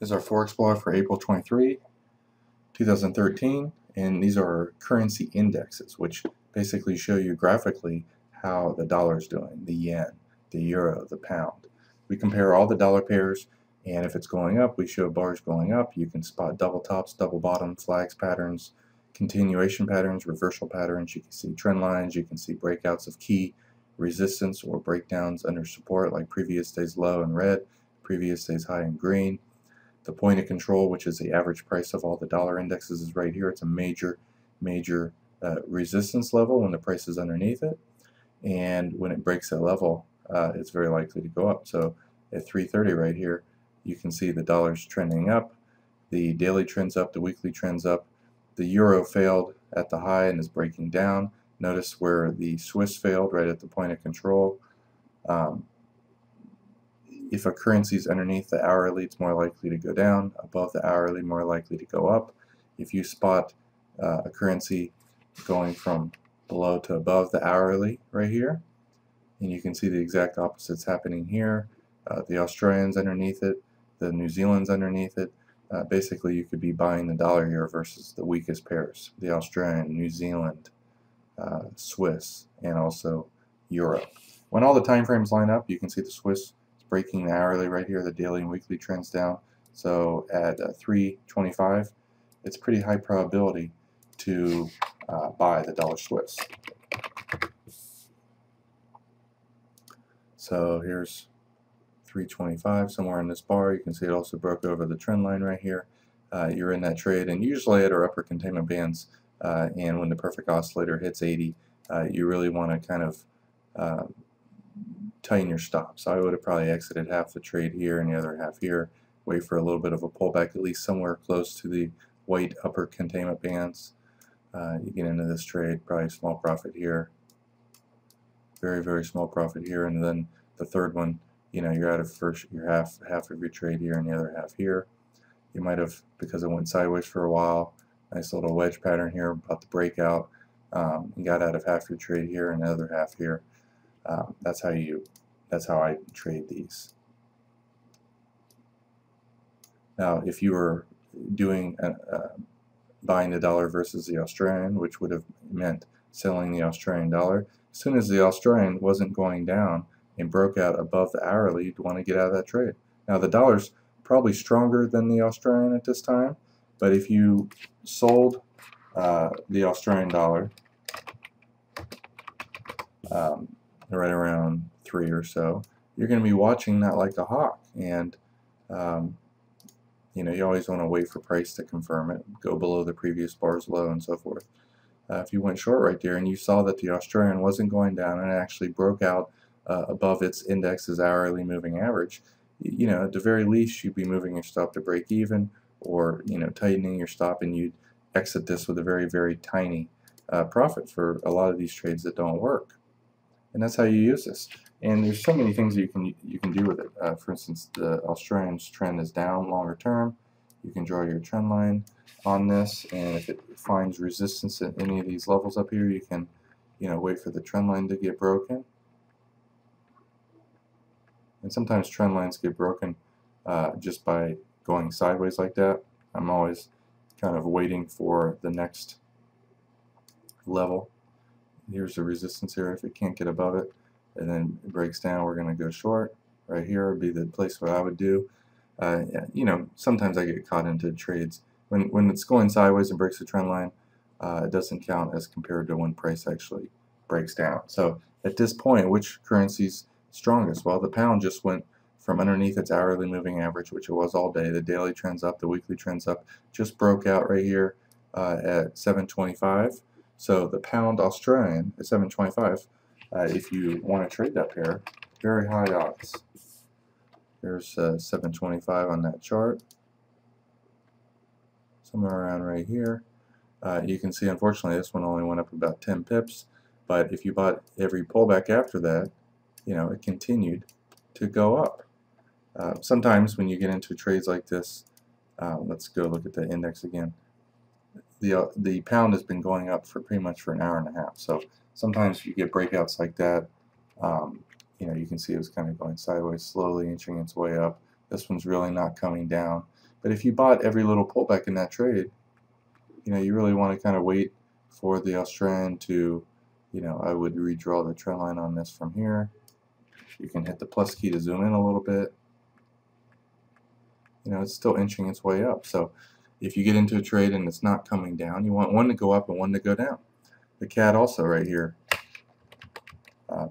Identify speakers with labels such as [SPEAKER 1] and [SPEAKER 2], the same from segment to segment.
[SPEAKER 1] This is our Forex blog for April 23, 2013, and these are our currency indexes, which basically show you graphically how the dollar is doing, the yen, the euro, the pound. We compare all the dollar pairs, and if it's going up, we show bars going up. You can spot double tops, double bottoms, flags patterns, continuation patterns, reversal patterns. You can see trend lines. You can see breakouts of key resistance or breakdowns under support, like previous day's low in red, previous day's high in green. The point of control, which is the average price of all the dollar indexes, is right here. It's a major resistance level when the price is underneath it, and when it breaks that level, it's very likely to go up. So at 330 right here, you can see the dollar's trending up, the daily trend's up, the weekly trend's up. The euro failed at the high and is breaking down. Notice where the Swiss failed, right at the point of control. If a currency is underneath the hourly, it's more likely to go down. Above the hourly, more likely to go up. If you spot a currency going from below to above the hourly right here, and you can see the exact opposites happening here. The Australian's underneath it, the New Zealand's underneath it. Basically, you could be buying the dollar here versus the weakest pairs, the Australian, New Zealand, Swiss, and also Euro. When all the time frames line up, you can see the Swiss breaking the hourly right here, the daily and weekly trends down. So at 325, it's pretty high probability to buy the dollar Swiss. So here's 325, somewhere in this bar. You can see it also broke over the trend line right here. You're in that trade, and usually at our upper containment bands, and when the perfect oscillator hits 80, you really want to kind of tighten your stop. So I would have probably exited half the trade here and the other half here, wait for a little bit of a pullback, at least somewhere close to the white upper containment bands. You get into this trade, probably small profit here, very small profit here, and then the third one, you know, you're out of your half of your trade here and the other half here. You might have, because it went sideways for a while, nice little wedge pattern here, about to break out. You got out of half your trade here and the other half here. That's how I trade these. Now, if you were doing buying the dollar versus the Australian, which would have meant selling the Australian dollar, as soon as the Australian wasn't going down and broke out above the hourly, you'd want to get out of that trade. Now, the dollar's probably stronger than the Australian at this time, but if you sold the Australian dollar right around 3 or so, you're going to be watching that like a hawk, and you know, you always want to wait for price to confirm it, go below the previous bar's low, and so forth. If you went short right there and you saw that the Australian wasn't going down and it actually broke out above its index's hourly moving average, you know, at the very least you'd be moving your stop to break even, or, you know, tightening your stop, and you'd exit this with a very tiny profit for a lot of these trades that don't work. And that's how you use this. And there's so many things you can do with it. For instance, the Australian's trend is down longer term. You can draw your trend line on this, and if it finds resistance at any of these levels up here, you can, you know, wait for the trend line to get broken. And sometimes trend lines get broken just by going sideways like that. I'm always kind of waiting for the next level. Here's the resistance here. If it can't get above it and then it breaks down, we're going to go short. Right here would be the place where I would do. You know, sometimes I get caught into trades when it's going sideways and breaks the trend line. It doesn't count as compared to when price actually breaks down. So at this point, which currency's strongest? Well, the pound just went from underneath its hourly moving average, which it was all day. The daily trend's up, the weekly trend's up. Just broke out right here at 725. So the pound Australian at 725, if you want to trade that pair, very high odds. There's 725 on that chart, somewhere around right here. You can see, unfortunately, this one only went up about 10 pips, but if you bought every pullback after that, you know, it continued to go up. Sometimes when you get into trades like this, let's go look at the index again. The pound has been going up for pretty much for an hour and a half. So sometimes you get breakouts like that. You know, you can see it was kind of going sideways, slowly inching its way up. This one's really not coming down. But if you bought every little pullback in that trade, you really want to kind of wait for the Australian to, I would redraw the trend line on this from here. You can hit the plus key to zoom in a little bit. It's still inching its way up. So if you get into a trade and it's not coming down, you want one to go up and one to go down. The CAD also right here,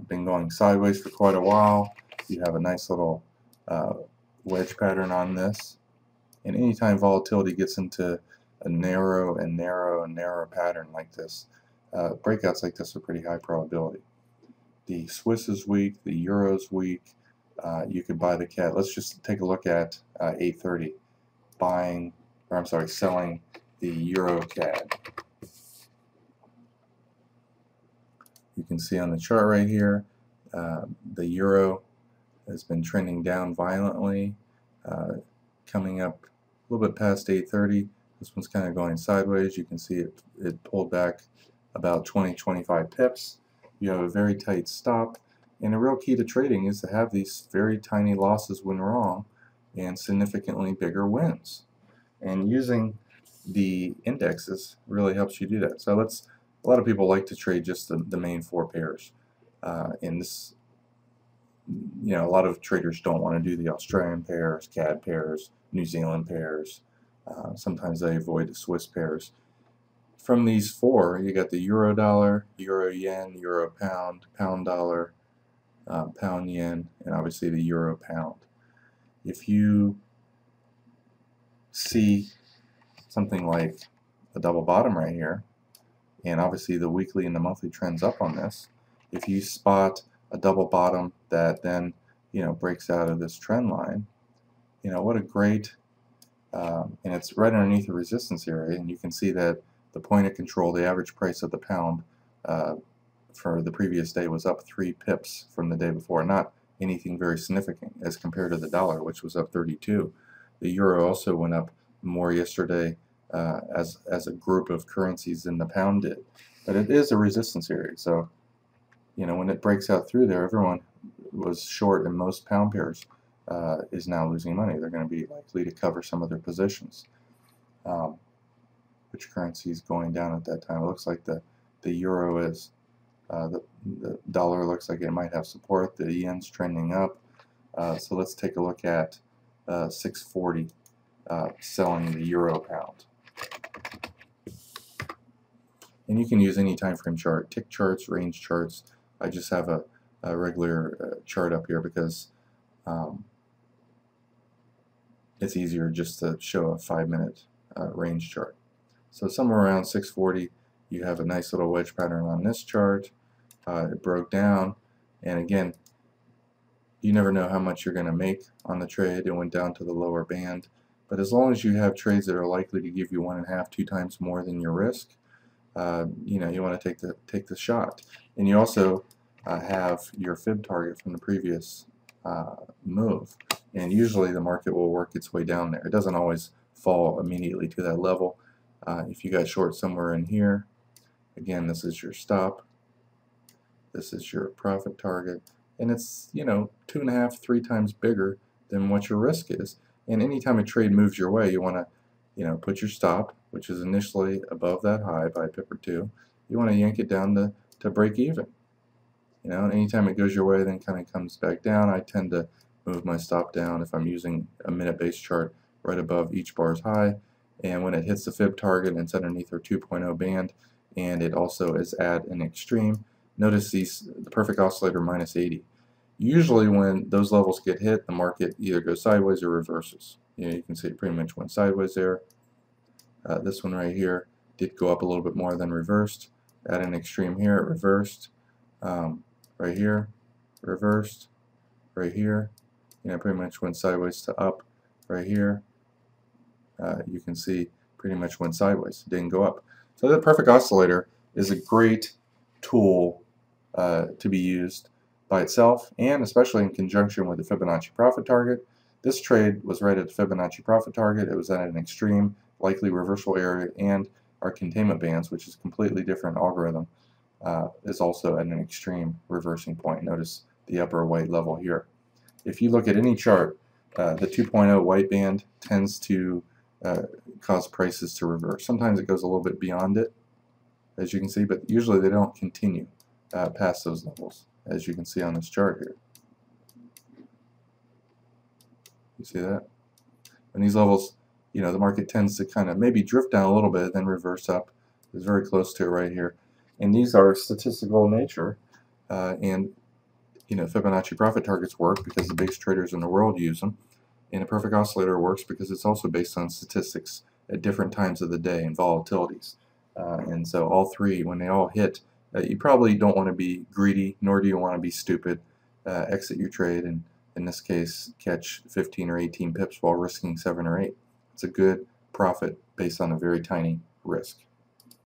[SPEAKER 1] been going sideways for quite a while. You have a nice little wedge pattern on this. And anytime volatility gets into a narrow and narrow and narrow pattern like this, breakouts like this are pretty high probability. The Swiss is weak, the Euro is weak. You could buy the CAD. Let's just take a look at 830, selling the Euro CAD. You can see on the chart right here, the Euro has been trending down violently, coming up a little bit past 830. This one's kind of going sideways. You can see it pulled back about 20-25 pips. You have a very tight stop, and a real key to trading is to have these very tiny losses when wrong and significantly bigger wins. And using the indexes really helps you do that. So a lot of people like to trade just the main 4 pairs. And this, a lot of traders don't want to do the Australian pairs, CAD pairs, New Zealand pairs. Sometimes they avoid the Swiss pairs. From these 4, you got the Euro dollar, Euro yen, Euro pound, pound dollar, pound yen, and obviously the Euro pound. If you see something like a double bottom right here, and obviously the weekly and the monthly trends up on this, if you spot a double bottom that then breaks out of this trend line, what a great and it's right underneath the resistance area, and you can see that the point of control, the average price of the pound for the previous day was up 3 pips from the day before. Not anything very significant as compared to the dollar, which was up 32. The euro also went up more yesterday as a group of currencies than the pound did. But it is a resistance area, so when it breaks out through there, everyone was short, and most pound pairs is now losing money. They're going to be likely to cover some of their positions. Which currency is going down at that time? It looks like the euro is. The dollar looks like it might have support. The yen's trending up. So let's take a look at 640 selling the euro pound. And you can use any time frame chart, tick charts, range charts. I just have a regular chart up here because it's easier just to show a 5-minute range chart. So somewhere around 640, you have a nice little wedge pattern on this chart. It broke down, and again, you never know how much you're going to make on the trade. It went down to the lower band, but as long as you have trades that are likely to give you 1.5, 2 times more than your risk, you want to take the shot. And you also have your fib target from the previous move, and usually the market will work its way down there. It doesn't always fall immediately to that level. If you got short somewhere in here, again, this is your stop, this is your profit target, and it's 2.5, 3 times bigger than what your risk is. And anytime a trade moves your way, you want to put your stop, which is initially above that high by a pip or 2. You want to yank it down to break even. Anytime it goes your way, then kind of comes back down. I tend to move my stop down if I'm using a minute-based chart right above each bar's high. And when it hits the fib target, and it's underneath our 2.0 band, and it also is at an extreme, notice the perfect oscillator minus 80. Usually when those levels get hit, the market either goes sideways or reverses. You can see it pretty much went sideways there. This one right here did go up a little bit more than reversed. At an extreme here, it reversed. Right here, reversed. Right here, pretty much went sideways to up. Right here, you can see pretty much went sideways. It didn't go up. So the perfect oscillator is a great tool to be used by itself, and especially in conjunction with the Fibonacci profit target. This trade was right at the Fibonacci profit target. It was at an extreme, likely reversal area, and our containment bands, which is a completely different algorithm, is also at an extreme reversing point. Notice the upper white level here. If you look at any chart the 2.0 white band tends to cause prices to reverse. Sometimes it goes a little bit beyond it, as you can see, but usually they don't continue past those levels, as you can see on this chart here. You see that? And these levels, you know, the market tends to kind of maybe drift down a little bit, then reverse up. It's very close to it right here. And these are statistical in nature, and you know, Fibonacci profit targets work because the biggest traders in the world use them. And a perfect oscillator works because it's also based on statistics at different times of the day and volatilities. And so all three, when they all hit, you probably don't want to be greedy, nor do you want to be stupid. Exit your trade, and in this case, catch 15 or 18 pips while risking 7 or 8. It's a good profit based on a very tiny risk.